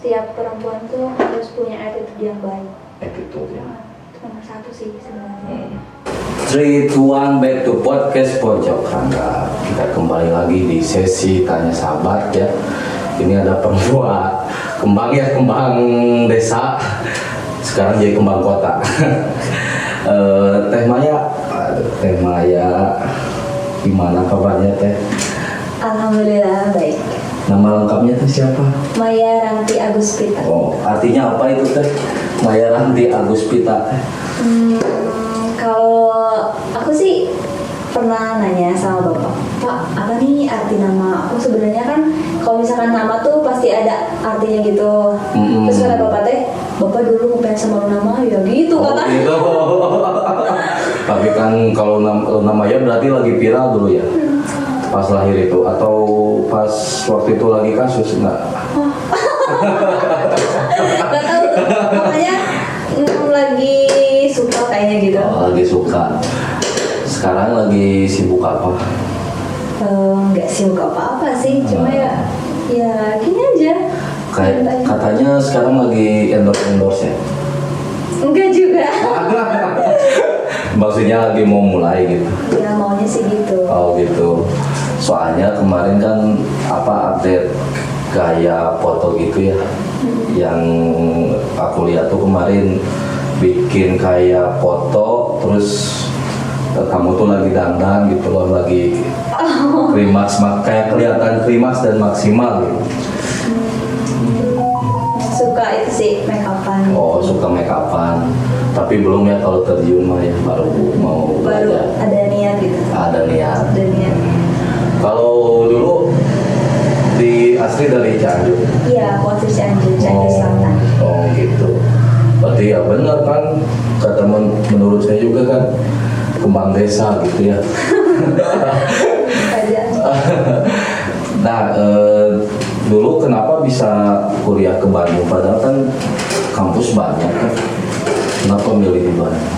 setiap perempuan tuh harus punya attitude yang baik. Attitude ya. Itu nomor satu sih sebenarnya. 3, 2, 1, back to podcast Pojok Rangga. Kita kembali lagi di sesi tanya sahabat ya. Ini ada perempuan kembang ya, kembang desa. Sekarang jadi kembang kota. Teh Maya, gimana kabarnya Teh? Alhamdulillah baik. Nama lengkapnya Teh siapa? Maya Ranti Aguspita. Oh, artinya apa itu Teh? Maya Ranti Aguspita. Kalau aku sih pernah nanya sama bapak, Pak, apa nih arti nama aku? Sebenarnya kan kalau misalkan nama tuh pasti ada artinya gitu. Terus kata bapak teh, bapak dulu ngefans sama nama ya gitu kata. Gitu. Tapi kan kalau namanya berarti lagi viral dulu ya. Pas lahir itu atau pas waktu itu lagi kasus enggak? Gak tahu tuh, makanya lagi suka kayaknya gitu. Oh, lagi suka. Sekarang lagi sibuk apa? Nggak sibuk apa-apa sih, cuma ya gini aja. Kayak katanya sekarang lagi endorse ya? Enggak juga. Maksudnya lagi mau mulai gitu? Ya maunya sih gitu. Oh gitu. Soalnya kemarin kan update gaya foto gitu ya. Yang aku lihat tuh kemarin bikin kayak foto terus kamu tuh lagi dandan gitu loh, lagi klimaks, kayak kelihatan klimaks dan maksimal gitu. Suka itu sih make upan. Oh, suka make upan. Tapi belum ya kalau terjun mah ya, baru mau belajar. Ada niat gitu. Ada niat. Ada niat. Kalau dulu di asli dari Cianjur. Iya, aku asli Cianjur Selatan. Oh gitu. Berarti ya benar kan kata menurut saya juga kan kembang desa gitu ya. Aja. Nah, dulu kenapa bisa kuliah ke Bandung? Padahal kan kampus banyak kan. Kenapa milih di Bandung?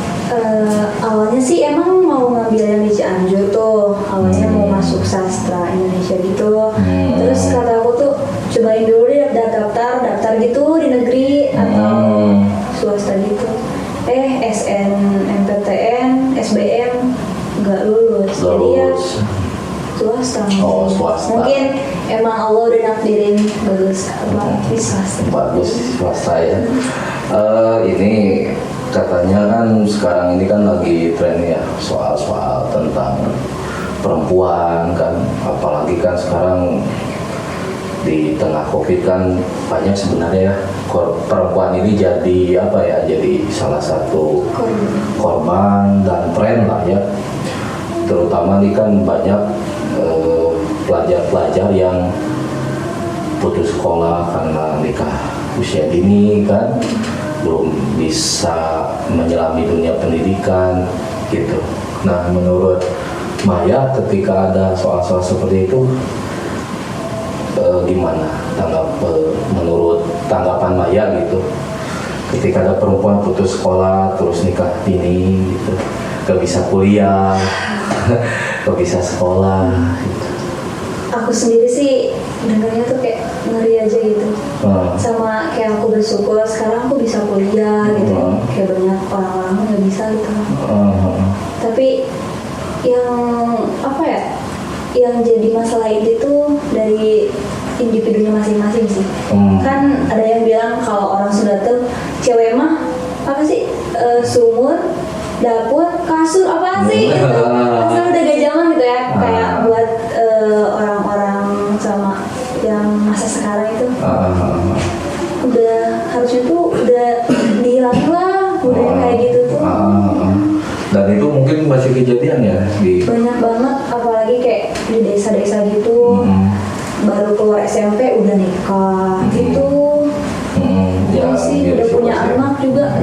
Awalnya sih emang mau ngambil yang di Cianjur tuh. Awalnya mau masuk sastra Indonesia gitu. Terus kata aku tuh cobain dulu deh daftar gitu di negeri atau swasta gitu. SNMPTN, SBM nggak lulus. Jadi ya swasta. Oh, swasta. Mungkin emang Allah udah nakdirin bagus di swasta. Bagus swasta ya. Ini katanya kan sekarang ini kan lagi tren ya soal-soal tentang perempuan kan, apalagi kan sekarang di tengah COVID kan banyak sebenarnya ya perempuan ini jadi jadi salah satu korban dan tren lah ya. Terutama ini kan banyak pelajar-pelajar yang putus sekolah karena nikah usia dini kan, belum bisa menyelami dunia pendidikan gitu. Nah, menurut Maya ketika ada soal-soal seperti itu gimana menurut tanggapan Maya gitu ketika ada perempuan putus sekolah terus nikah dini gitu, gak bisa kuliah gak bisa sekolah gitu. Aku sendiri sih dengarnya tuh kayak ngeri aja gitu. Sama kayak aku bersyukur sekarang aku bisa kuliah gitu. Kayak banyak orang-orang nggak bisa gitu. Tapi yang yang jadi masalah itu dari individunya masing-masing sih. Kan ada yang bilang kalau orang Sunda tuh cewek mah sumur, dapur, kasur apa sih? Asal udah gak zaman gitu ya. Kayak buat orang-orang sama yang masa sekarang itu udah harusnya tuh udah dihilangin lah budaya kayak gitu tuh. Dan itu mungkin masih kejadian ya di banyak banget, apalagi kayak di desa-desa gitu. Baru keluar SMP udah nikah gitu. Ya sih udah punya anak juga.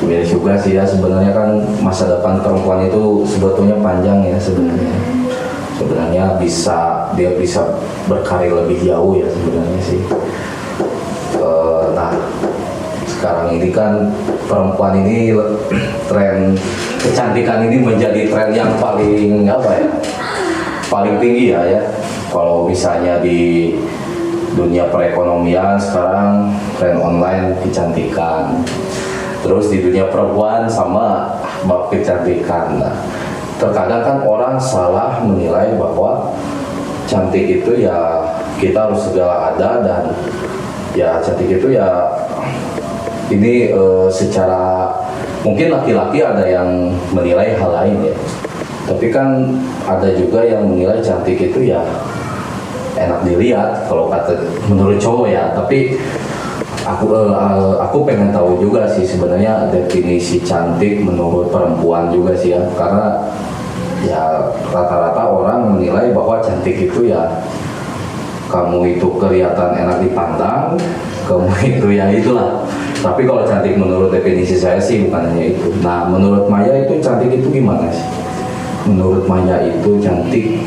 Miris juga sih ya, sebenarnya kan masa depan perempuan itu sebetulnya panjang ya sebenarnya. Sebenarnya dia bisa berkarir lebih jauh ya sebenarnya sih. Nah, sekarang ini kan perempuan ini tren kecantikan ini menjadi tren yang paling paling tinggi ya. Kalau misalnya di dunia perekonomian sekarang tren online kecantikan. Terus di dunia perempuan sama bab kecantikan. Nah, terkadang kan orang salah menilai bahwa cantik itu ya kita harus segala ada, dan ya cantik itu ya ini secara mungkin laki-laki ada yang menilai hal lain ya, tapi kan ada juga yang menilai cantik itu ya enak dilihat kalau kata menurut cowok ya. Tapi aku pengen tahu juga sih sebenarnya definisi cantik menurut perempuan juga sih ya, karena ya rata-rata orang menilai bahwa cantik itu ya kamu itu kelihatan enak dipandang, kamu itu ya itulah. Tapi kalau cantik menurut definisi saya sih bukan hanya itu. Nah, menurut Maya itu cantik itu gimana sih? Menurut Maya itu cantik,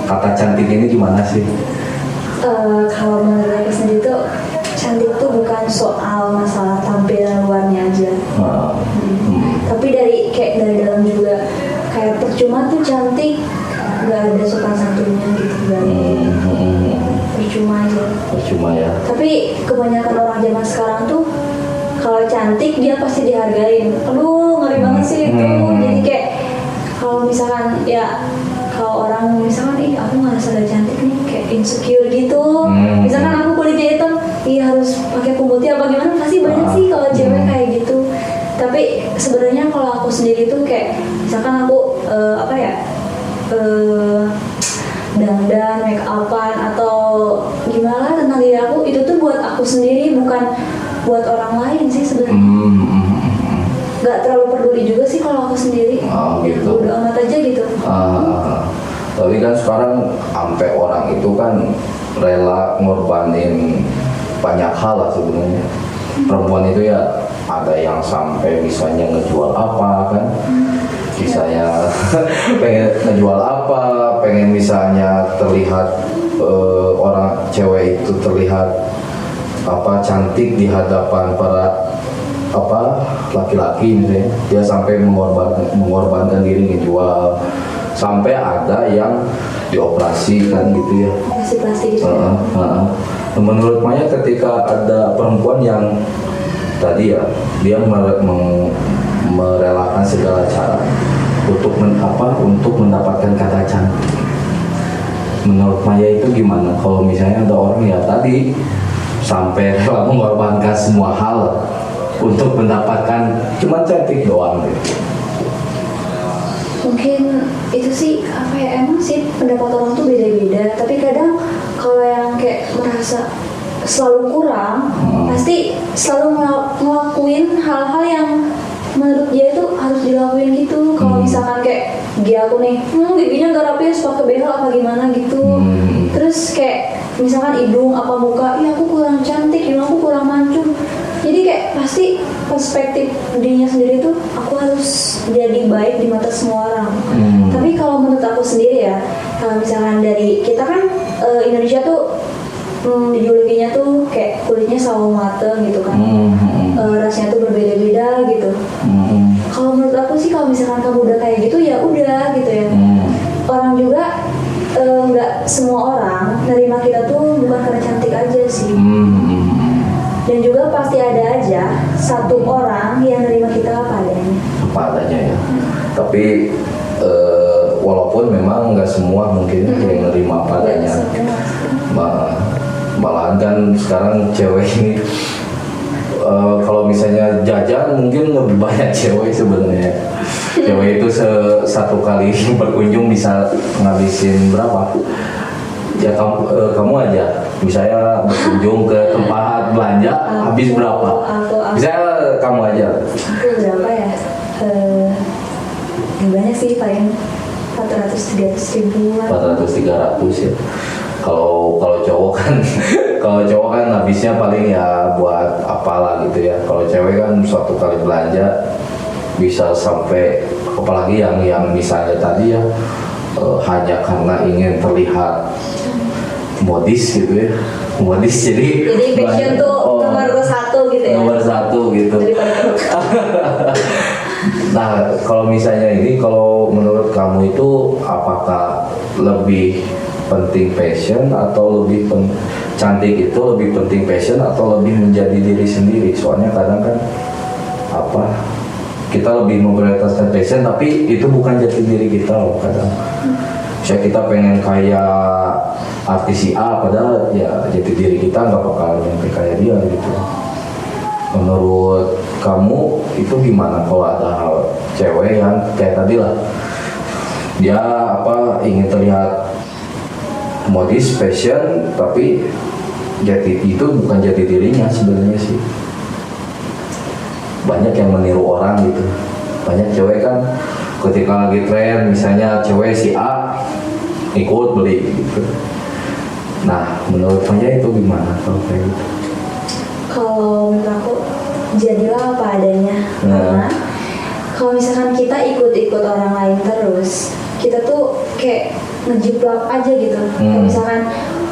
kata cantik ini gimana sih? Kalau menurut aku sendiri tuh cantik tuh bukan soal masalah tampilan luarnya aja. Tapi dari dalam juga, kayak percuma tuh cantik nggak ada sopan santunnya gitu kan. Percuma aja. Percuma ya. Tapi kebanyakan orang zaman sekarang tuh kalau cantik dia pasti dihargain. Aduh, ngeri banget sih itu. Jadi kayak kalau misalkan ya kalau orang misalkan aku ngerasa gak cantik nih, kayak insecure gitu. Misalkan aku kulitnya hitam, harus pakai pemutih apa gimana, pasti banyak sih kalau cewek kayak gitu. Tapi sebenarnya kalau aku sendiri tuh kayak misalkan aku dandan, make upan atau gimana tentang diri aku, itu tuh buat aku sendiri, bukan buat orang lain sih sebenarnya. Gak terlalu peduli juga sih kalau aku sendiri. Gitu. Udah amat aja gitu. Tapi kan sekarang sampai orang itu kan rela ngorbanin banyak hal lah sebenarnya. Perempuan itu ya ada yang sampai misalnya ngejual apa kan, misalnya pengen ngejual apa, pengen misalnya terlihat orang cewek itu terlihat cantik di hadapan para laki-laki misalnya, dia sampai mengorbankan diri ngejual, sampai ada yang dioperasi kan gitu ya, operasi plastik gitu. Menurut Maya ketika ada perempuan yang tadi ya dia merelakan segala cara untuk mendapatkan kata cantik, menurut Maya itu gimana? Kalau misalnya ada orang ya tadi sampai rela mengorbankan semua hal untuk mendapatkan cuma cantik doang gitu. Mungkin itu sih emang sih pendapat orang tuh beda-beda. Tapi kadang kalau yang kayak merasa selalu kurang, pasti selalu ngelakuin hal-hal yang menurut dia itu harus dilakuin gitu. Kalau misalkan kayak dia aku nih, giginya gak rapi, harus pakai behel apa gimana gitu. Terus kayak misalkan hidung apa muka, aku kurang cantik, hidung aku kurang mancung. Jadi kayak pasti perspektif dirinya sendiri tuh aku harus jadi baik di mata semua orang. Tapi kalau menurut aku sendiri ya, kalau misalkan dari kita kan Indonesia tuh ideologinya tuh kayak kulitnya sawo mateng gitu kan, rasnya tuh berbeda-beda gitu. Kalau menurut aku sih kalau misalkan kamu udah kayak gitu ya udah gitu ya. Orang juga nggak semua orang nerima kita tuh bukan karena cantik aja sih. Dan juga pasti ada aja satu orang yang nerima kita apa adanya ya. Tapi walaupun memang nggak semua mungkin yang nerima apa adanya. Malahan kan sekarang cewek ini kalau misalnya jajan mungkin lebih banyak cewek sebenarnya. Cewek itu satu kali berkunjung bisa ngabisin berapa? Ya kamu aja misalnya berkunjung ke tempat belanja habis berapa? Misalnya kamu aja. Aku berapa ya? Banyak sih, paling 400-300 ribuan. 400-300 ya. Kalau cowok kan habisnya paling ya buat apalah gitu ya. Kalau cewek kan suatu kali belanja bisa sampai, apalagi yang misalnya tadi ya hanya karena ingin terlihat modis gitu ya, jadi fashion tuh nomor satu gitu ya, nomor satu gitu. Nah kalau misalnya ini, kalau menurut kamu itu apakah lebih penting passion atau cantik itu lebih penting passion atau lebih menjadi diri sendiri? Soalnya kadang kan kita lebih memprioritaskan passion tapi itu bukan jati diri kita loh kadang. Misalnya kita pengen kayak artis si A padahal ya jati diri kita nggak bakal nyampe kayak dia gitu. Menurut kamu itu gimana kalau ada hal cewek yang kayak tadi lah, dia ingin terlihat modis, fashion, tapi itu bukan jati dirinya sebenarnya sih. Banyak yang meniru orang gitu. Banyak cewek kan ketika lagi tren, misalnya cewek si A ikut beli gitu. Nah, menurut Maya itu gimana kalau kayak gitu? Kalau menurut aku jadilah apa adanya. Karena kalau misalkan kita ikut-ikut orang lain terus, kita tuh kayak ngejiplak aja gitu. Kayak misalkan,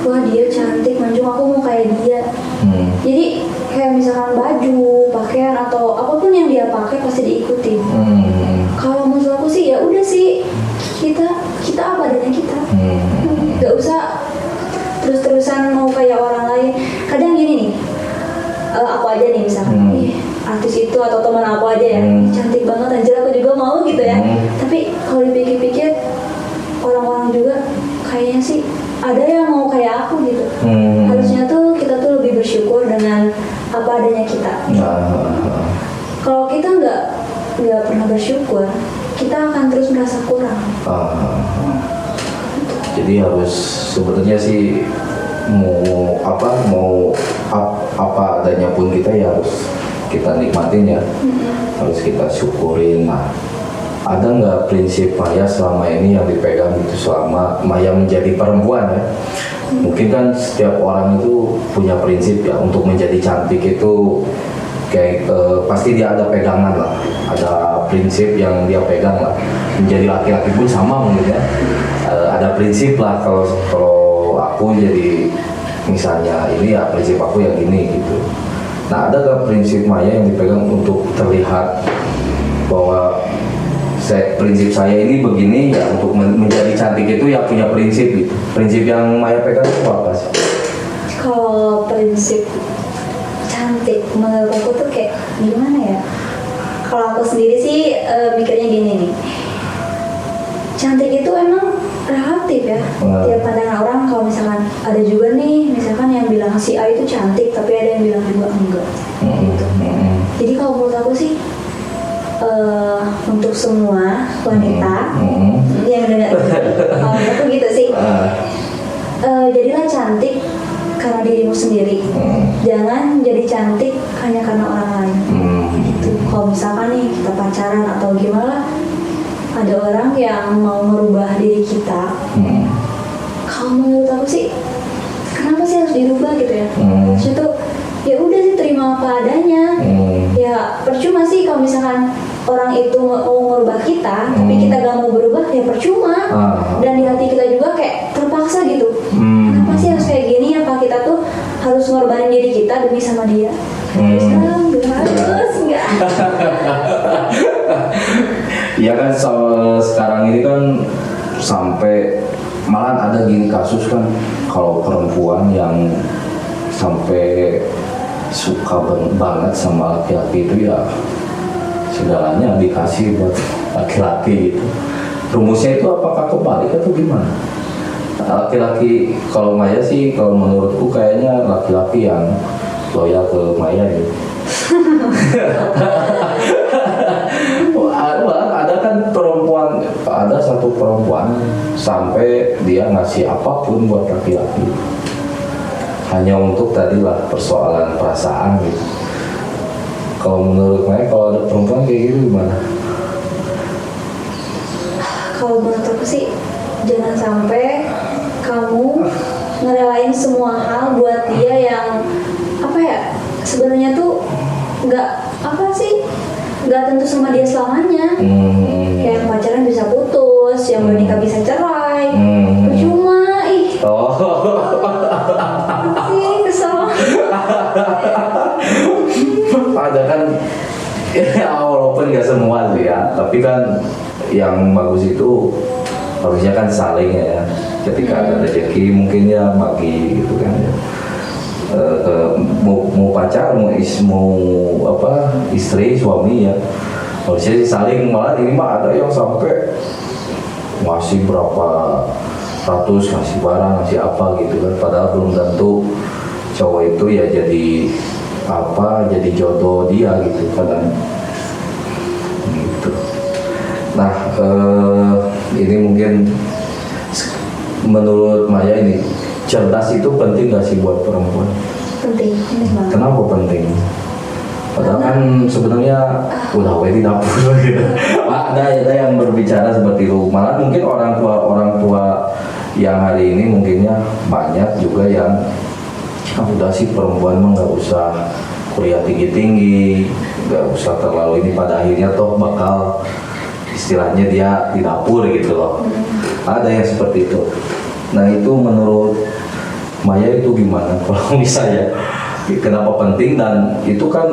wah dia cantik, mancung aku mau kayak dia. Jadi kayak misalkan baju, pakaian atau apapun yang dia pakai pasti diikutin. Kalau menurut aku sih ya udah sih kita apa adanya kita. Gak usah terus-terusan mau kayak orang lain. Kadang gini nih, aku aja nih misalkan, artis itu atau teman aku aja ya, cantik banget anjir aku juga mau gitu ya. Tapi kalau dipikir-pikir orang-orang juga kayaknya sih ada yang mau kayak aku gitu. Harusnya tuh kita tuh lebih bersyukur dengan apa adanya kita. Kalau kita nggak pernah bersyukur, kita akan terus merasa kurang. Jadi harus sebetulnya sih mau apa adanya pun kita ya harus kita nikmatin ya, harus kita syukurin. Nah, ada nggak prinsip Maya selama ini yang dipegang gitu selama Maya menjadi perempuan ya? Mungkin kan setiap orang itu punya prinsip ya untuk menjadi cantik itu kayak pasti dia ada pegangan lah, ada prinsip yang dia pegang lah. Menjadi laki-laki pun sama mungkin ya, ada prinsip lah. Kalau aku jadi misalnya ini ya prinsip aku yang ini gitu. Nah, ada nggak prinsip Maya yang dipegang untuk terlihat bahwa prinsip saya ini begini ya, untuk menjadi cantik itu ya punya prinsip gitu. Prinsip yang Maya pegang itu apa sih? Kalau prinsip cantik menurut aku tuh kayak gimana ya? Kalau aku sendiri sih mikirnya gini nih, cantik itu emang relatif ya. Tiap pandangan orang. Kalau misalkan ada juga nih misalkan yang bilang si A itu cantik tapi ada yang bilang juga enggak gitu. Jadi kalau menurut aku sih untuk semua wanita yang dengar aku gitu sih, jadilah cantik karena dirimu sendiri, jangan jadi cantik hanya karena orang lain. Gitu. Kalau misalkan nih kita pacaran atau gimana, ada orang yang mau merubah diri kita, kalau menurut aku sih kenapa sih harus dirubah gitu ya? Maksudnya tuh ya udah sih terima apa adanya. Ya percuma sih kalau misalkan orang itu mau merubah kita, tapi kita gak mau berubah, ya percuma. Dan di hati kita juga kayak terpaksa gitu. Kenapa sih harus kayak gini? Apa kita tuh harus ngorbanin diri kita demi sama dia? Harus enggak? Ya kan sekarang ini kan sampai malah ada gini kasus kan, kalau perempuan yang sampai suka banget sama laki-laki itu ya segalanya dikasih buat laki-laki gitu. Rumusnya itu apakah kebalik atau gimana? Laki-laki, kalau Maya sih, kalau menurutku kayaknya laki-laki yang loyal ke Maya gitu. Ada kan perempuan, ada satu perempuan sampai dia ngasih apapun buat laki-laki hanya untuk tadilah persoalan perasaan gitu. Kalau menurut Maya, kalau ada perempuan kayak gitu gimana? Kalau menurut aku sih jangan sampai kamu ngerelain semua hal buat dia yang apa ya, sebenarnya tuh nggak tentu sama dia selamanya. Kayak yang pacaran bisa putus, yang menikah bisa cerai, percuma sih kesel. Ada kan ya, walaupun nggak semua sih ya, tapi kan yang bagus itu harusnya kan saling ya, ketika ada rezeki mungkin ya bagi gitu kan ya. Mau pacar mau istri suami ya harusnya sih saling, malah ini mah ada yang sampai ngasih berapa ratus, ngasih barang, ngasih apa gitu kan, padahal belum tentu cowok itu ya jadi jodoh dia gitu kadang gitu. Nah ini mungkin menurut Maya ini cerdas itu penting gak sih buat perempuan? Penting banget. Kenapa penting? Padahal kan sebenarnya udah di dapur gitu. Ada yang berbicara seperti itu. Malah mungkin orang tua yang hari ini mungkinnya banyak juga yang udah sih perempuan mah nggak usah kuliah tinggi, nggak usah terlalu ini, pada akhirnya toh bakal istilahnya dia di dapur gitu loh. Ada yang seperti itu. Nah itu menurut Maya itu gimana kalau misalnya kenapa penting, dan itu kan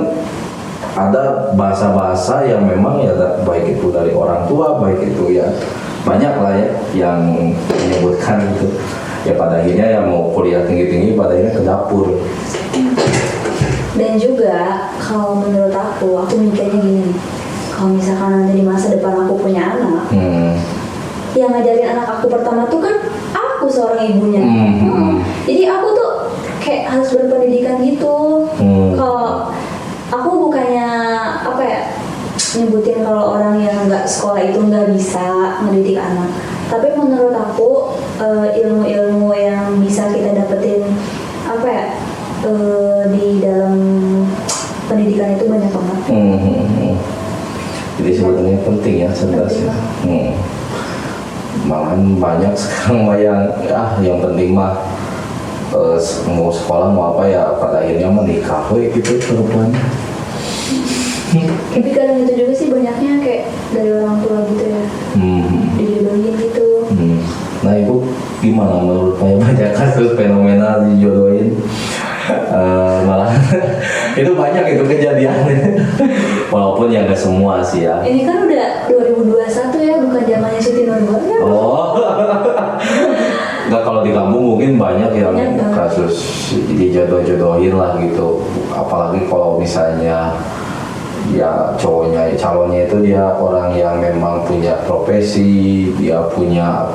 ada bahasa-bahasa yang memang ya baik itu dari orang tua, baik itu ya banyak lah ya yang menyebutkan gitu ya, pada akhirnya yang mau kuliah tinggi-tinggi pada akhirnya ke dapur. Dan juga kalau menurut aku mikirnya gini, kalau misalkan nanti di masa depan aku punya anak, yang ngajarin anak aku pertama tuh kan aku seorang ibunya. Jadi aku tuh kayak harus berpendidikan gitu. Kalau aku bukannya nyebutin kalau orang yang nggak sekolah itu nggak bisa mendidik anak, tapi menurut aku ilmu-ilmu yang bisa kita dapetin di dalam pendidikan itu banyak banget. Jadi sebetulnya penting ya cerdas ya. Malahan banyak sekarang yang penting mah mau sekolah mau apa ya pada akhirnya menikah gitu perempuan. Tapi kadang itu juga sih banyaknya kayak dari orang tua gitu ya, dijodohin gitu. Nah ibu gimana menurut saya banyak kasus fenomenal dijodohin, malah itu banyak itu kejadiannya. Walaupun ya nggak semua sih ya. Ini kan udah 2021 ya, bukan zamannya Siti Nurbaya kan? Oh, nggak, kalau di kampung mungkin banyak yang kasus dijodoh-jodohin lah gitu. Apalagi kalau misalnya ya calonnya itu dia orang yang memang punya profesi, dia punya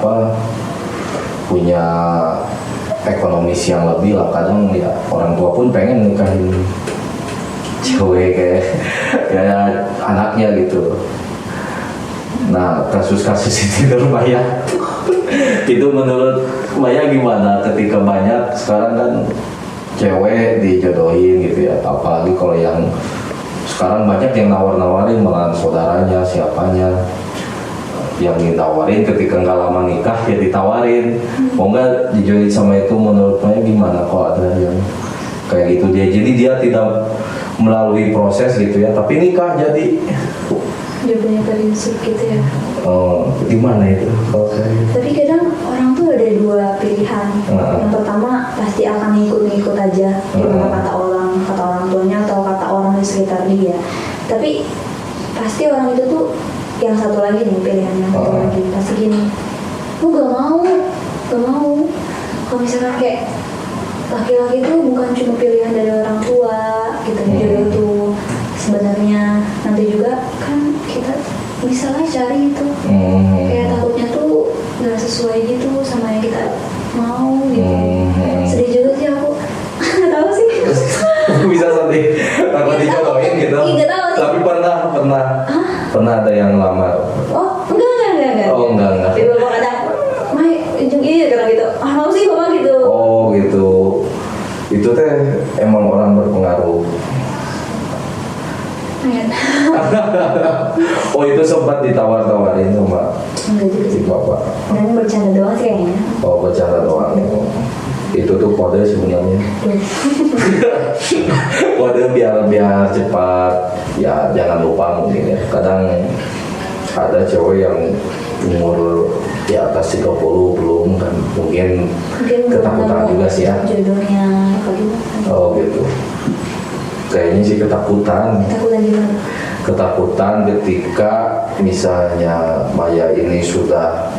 ekonomis yang lebih lah. Kadang ya orang tua pun pengen nikahin cewek kayak anaknya gitu. Nah kasus-kasus itu Nurbaya itu menurut Maya gimana ketika banyak sekarang kan cewek dijodohin gitu ya, apalagi kalau yang sekarang banyak yang nawar-nawarin malah saudaranya siapanya yang ditawarin ketika nggak lama nikah ya ditawarin mau nggak dijodohin sama itu. Menurut Maya gimana kalau ada yang kayak gitu, jadi dia tidak melalui proses gitu ya tapi nikah jadi Dia punya prinsip gitu ya. Gimana itu kalau kayak gitu? Tapi kadang orang tuh ada dua pilihan. Yang pertama pasti akan ngikut aja gimana kata orang tuanya atau kata orang di sekitar dia. Tapi pasti orang itu tuh yang satu lagi nih pilihannya, satu lagi pasti gini, lu gak mau. Kalau misalkan kayak laki-laki itu bukan cuma pilihan dari orang tua gitu, jodoh tuh sebenarnya nanti juga kan kita bisa lah cari itu. Kayak takutnya tuh nggak sesuai gitu sama yang kita mau gitu. Sedih juga sih aku. Nggak tahu sih. Bisa sedih takut dijodohin gitu. Nggak tahu sih. Tapi pernah ada yang lamar. Oh enggak. Oh enggak. Tapi bapak kadang, Mai ujung iya kadang gitu. Mau sih bapak gitu. Oh gitu. Itu teh emang orang berpengaruh. Oh itu sempat ditawar-tawarin sama si bapak. Dan bercanda doang sih kayaknya. Oh bercanda doang. Itu tuh kode sebenarnya. Kode biar cepat. Ya jangan lupa mungkin ya. Kadang ada cewek yang umur di atas 30 belum kan, mungkin ketakutan juga sih ya. Jodohnya apa gimana? Oh gitu. Kayaknya sih ketakutan gimana? Ketakutan ketika misalnya Maya ini sudah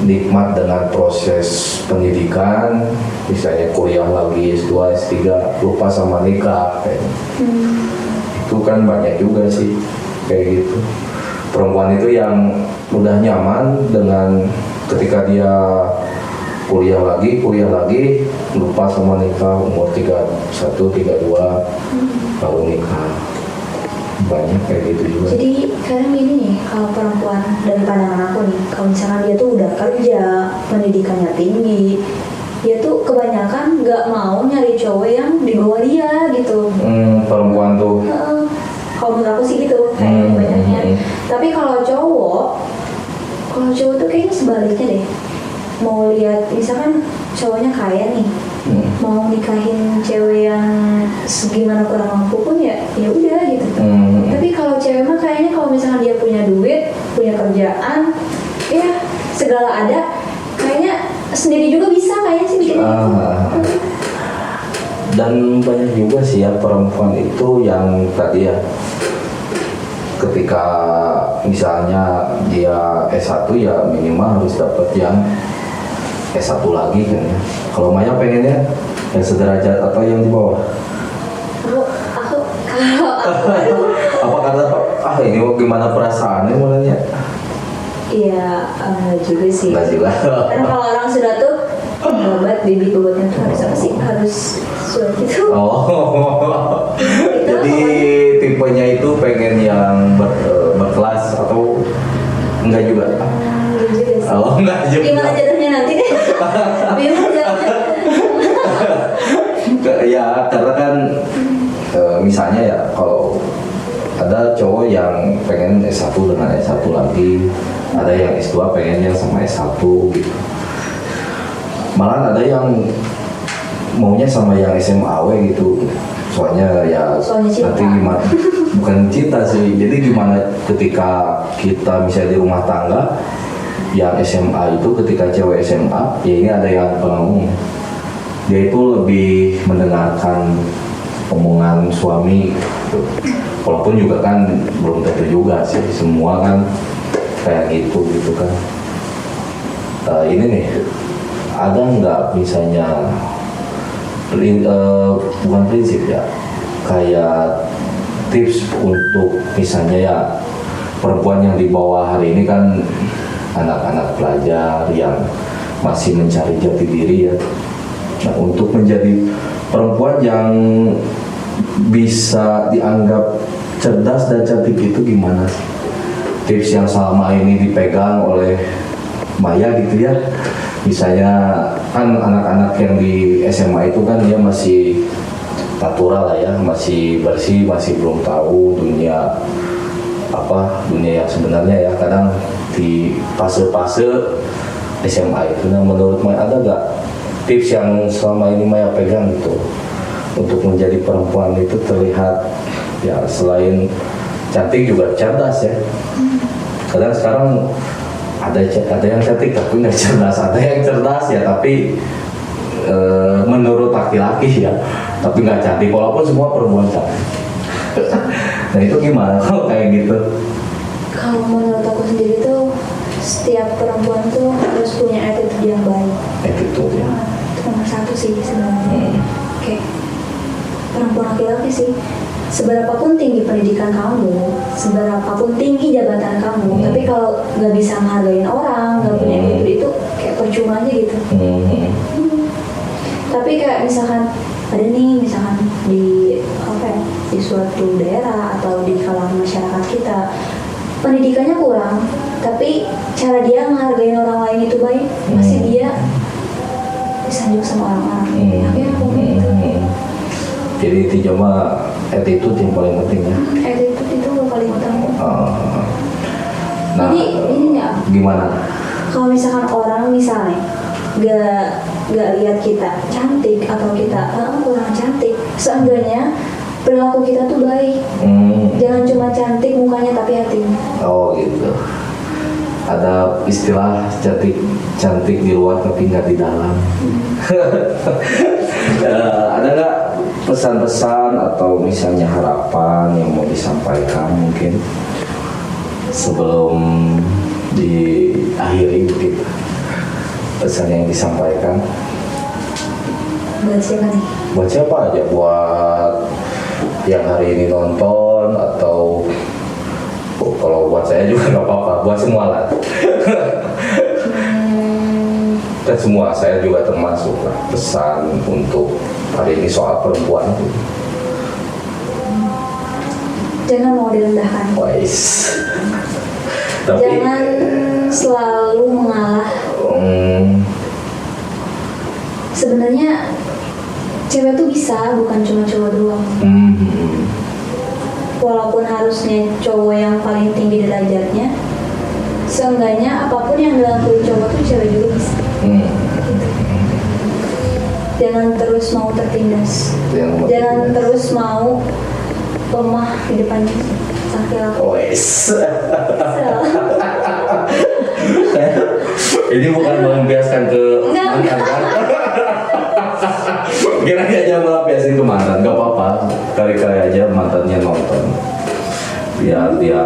nikmat dengan proses pendidikan, misalnya kuliah lagi S2, S3, lupa sama nikah kayak. Itu kan banyak juga sih kayak gitu. Perempuan itu yang udah nyaman dengan ketika dia kuliah lagi, lupa sama nikah, umur 31, 32 baru nikah. Banyak kayak gitu juga. Jadi kadang ini nih, kalau perempuan dari pandangan aku nih, kalau misalkan dia tuh udah kerja, pendidikannya tinggi, dia tuh kebanyakan nggak mau nyari cowok yang di bawah dia gitu. Perempuan tuh. Kalau menurut aku sih gitu, kayak banyaknya. Tapi kalau cowok tuh kayaknya sebaliknya deh. Mau lihat, misalkan cowoknya kaya nih, mau nikahin cewek yang segimana kurang mampu pun ya udah gitu. Tapi kalau cewek mah kayaknya kalau misalkan dia punya duit, punya kerjaan, ya segala ada, kayaknya sendiri juga bisa kayaknya sih bikin gitu. Dan banyak juga sih ya perempuan itu yang tadi ya, ketika misalnya dia S1 ya minimal harus dapat yang S1 lagi kan ya. Kalau Maya pengennya yang sederajat atau yang di bawah? Aku kalau Apa karena ini gimana perasaannya mulanya? iya, enggak juga sih. Enggak juga. Karena kalau orang sudah tuh bobot, bibit bobotnya tuh harus apa sih? Harus sudah gitu. Oh. Jadi tipenya itu pengen yang berkelas atau enggak juga? Enggak juga sih. Oh, enggak juga. Gimana jatuhnya nanti deh? Bingung jatuhnya. Ya, karena kan misalnya ya kalau ada cowok yang pengen S1 dengan S1 lagi, ada yang S2 pengennya sama S1 gitu. Malah ada yang maunya sama yang SMAW gitu. Soalnya cinta. nanti gimana, bukan cinta sih, jadi gimana ketika kita misalnya di rumah tangga yang SMA itu, ketika cewek SMA ya ini ada yang pengomong, dia itu lebih mendengarkan omongan suami gitu. Walaupun juga kan belum tentu juga sih semua kan kayak gitu kan. Ini nih, ada nggak misalnya bukan prinsip ya, kayak tips untuk misalnya ya perempuan yang di bawah hari ini kan anak-anak pelajar yang masih mencari jati diri ya. Nah, untuk menjadi perempuan yang bisa dianggap cerdas dan cantik itu gimana? Tips yang selama ini dipegang oleh Maya gitu ya. Misalnya kan anak-anak yang di SMA itu kan dia masih natural lah ya, masih bersih, masih belum tahu dunia yang sebenarnya ya. Kadang di fase-fase SMA itu, nah menurut Maya ada gak tips yang selama ini Maya pegang gitu untuk menjadi perempuan itu terlihat ya selain cantik juga cerdas ya. Kadang sekarang ada yang cantik tapi nggak cerdas, ada yang cerdas ya tapi menurut laki-laki ya tapi nggak cantik, walaupun semua perempuan cantik. Nah itu gimana kalau kayak gitu? Kalau menurut aku sendiri tuh setiap perempuan tuh harus punya attitude yang baik. Attitude ya. Itu nomor satu sih sebenarnya. Oke. Perempuan laki-laki sih, seberapapun tinggi pendidikan kamu, seberapapun tinggi jabatan kamu, tapi kalau nggak bisa menghargain orang, nggak punya attitude itu kayak percuma aja gitu. Tapi kayak misalkan ada nih, misalkan di suatu daerah atau di kalangan masyarakat kita pendidikannya kurang, tapi cara dia menghargai orang lain itu baik, pasti dia disanjung sama orang-orang. Akhirnya aku gitu. Jadi intinya mah attitude yang paling penting ya. Attitude itu yang paling utama. Nah, jadi ini ya. Gimana? Kalau misalkan orang misalnya gak lihat kita cantik atau kita kurang cantik, seenggaknya perilaku kita tuh baik. Jangan cuma cantik mukanya tapi hatinya. Oh gitu. Ada istilah cantik di luar tapi nggak di dalam. Ada nggak pesan-pesan atau misalnya harapan yang mau disampaikan mungkin sebelum diakhiri gitu? pesan yang disampaikan? Buat siapa nih? Buat siapa aja, buat yang hari ini nonton atau kalau buat saya juga nggak apa-apa, buat semua lah. Dan semua, saya juga termasuk lah, pesan untuk hari ini soal perempuan itu. Jangan mau direndahkan. Wais. Tapi Jangan selalu mengalah. Sebenarnya cewek tuh bisa, bukan cuma cowok doang. Walaupun harusnya cowok yang paling tinggi derajatnya, seenggaknya apapun yang dilakuin cowok tuh cewek juga bisa. Gitu. Jangan terus mau tertindas. Jangan terus mau lemah di depannya laki-laki. Wes. Ini bukan melampiaskan ke mantan kan? Kira-kira aja melampiasin ke mantan, gak apa-apa. Kali-kali aja mantannya nonton. Biar dia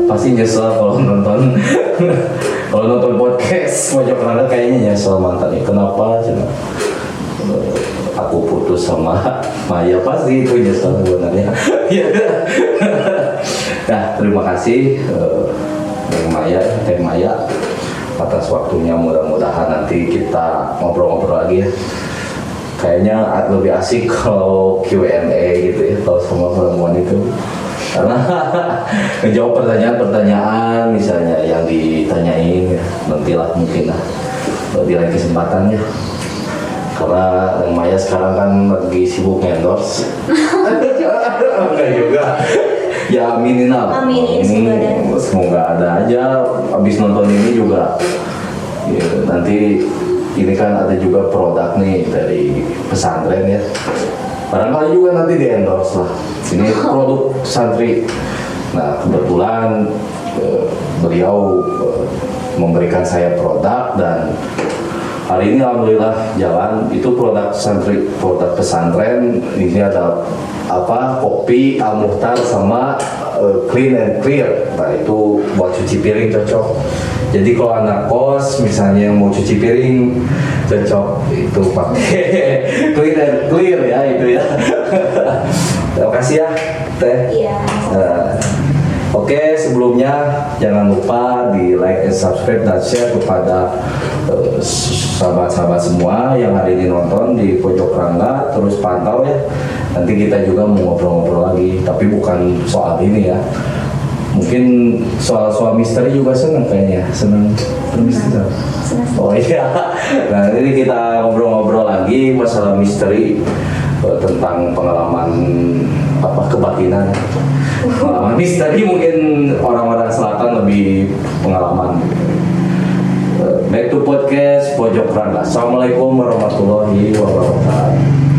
pasti nyesel kalau nonton. Kalau nonton podcast Pojok Rangga kayaknya nyesel mantannya. Kenapa? Cuma aku putus sama Maya, pasti itu nyesel sebenarnya. Nah, terima kasih Teh Maya atas waktunya. Mudah-mudahan nanti kita ngobrol-ngobrol lagi ya. Kayaknya lebih asik kalau Q&A gitu ya, kalau sama perempuan itu. Karena ngejawab pertanyaan-pertanyaan misalnya yang ditanyain ya, nantilah mungkin lah di lain kesempatan ya. Karena yang Maya sekarang kan lagi sibuk endorse. Enggak juga. Ya aminin lah. Aminin, semoga ada aja. Abis nonton ini juga ya, nanti ini kan ada juga produk nih dari pesantren ya. Barangkali juga nanti di endorse lah. Ini produk santri. Nah kebetulan beliau memberikan saya produk dan hari ini alhamdulillah jalan. Itu produk santri, produk pesantren. Ini ada kopi Al-Mukhtar sama Clean and Clear. Nah itu buat cuci piring cocok. Jadi kalau anak kos misalnya yang mau cuci piring cocok itu pakai Clean and Clear ya itu ya. Terima kasih ya Teh. Iya. Oke, sebelumnya jangan lupa di like and subscribe dan share kepada sahabat-sahabat semua yang hari ini nonton di Pojok Rangga. Terus pantau ya. Nanti kita juga mau ngobrol-ngobrol lagi, tapi bukan soal ini ya. Mungkin soal misteri juga senang kayaknya. Senang misteri. Oh iya. Nah ini kita ngobrol-ngobrol lagi masalah misteri tentang pengalaman kebatinan. Pengalaman misteri mungkin orang-orang selatan lebih pengalaman. Back to podcast Pojok Rangga. Assalamualaikum warahmatullahi wabarakatuh.